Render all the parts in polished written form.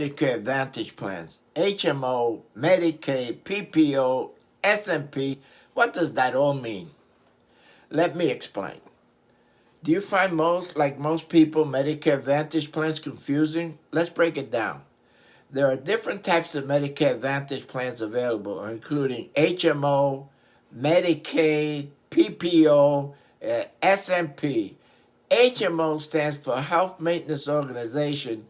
Medicare Advantage plans, HMO, Medicaid, PPO, SNP. What does that all mean? Let me explain. Do you find most people, Medicare Advantage plans confusing? Let's break it down. There are different types of Medicare Advantage plans available, including HMO, Medicaid, PPO, SNP. HMO stands for Health Maintenance Organization.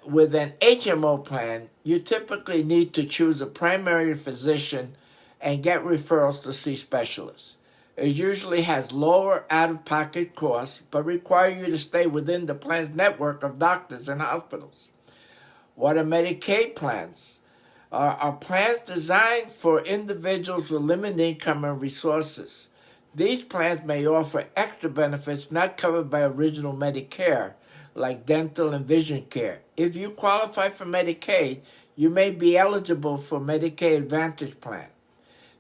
With an HMO plan, you typically need to choose a primary physician and get referrals to see specialists. It usually has lower out-of-pocket costs, but require you to stay within the plan's network of doctors and hospitals. What are Medicaid plans? Are plans designed for individuals with limited income and resources. These plans may offer extra benefits not covered by original Medicare, like dental and vision care. If you qualify for Medicaid, you may be eligible for Medicaid Advantage plan.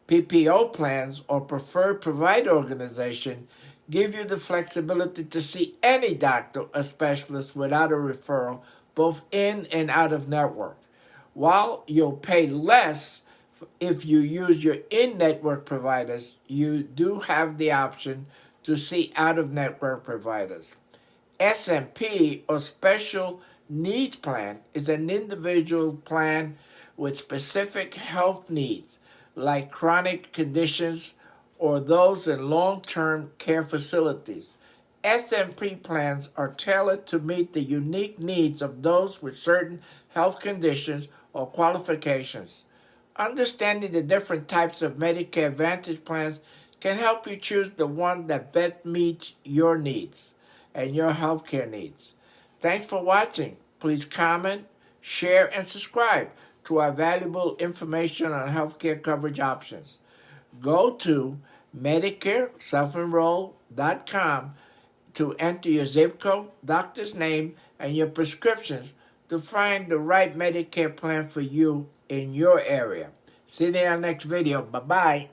PPO plans, or Preferred Provider Organization, give you the flexibility to see any doctor or specialist without a referral, both in and out of network. While you'll pay less if you use your in-network providers, you do have the option to see out-of-network providers. SNP, or Special Needs Plan, is an individual plan with specific health needs, like chronic conditions or those in long-term care facilities. SNP plans are tailored to meet the unique needs of those with certain health conditions or qualifications. Understanding the different types of Medicare Advantage plans can help you choose the one that best meets your needs and your healthcare needs. Thanks for watching. Please comment, share, and subscribe to our valuable information on healthcare coverage options. Go to MedicareSelfenroll.com to enter your zip code, doctor's name, and your prescriptions to find the right Medicare plan for you in your area. See you in our next video. Bye-bye.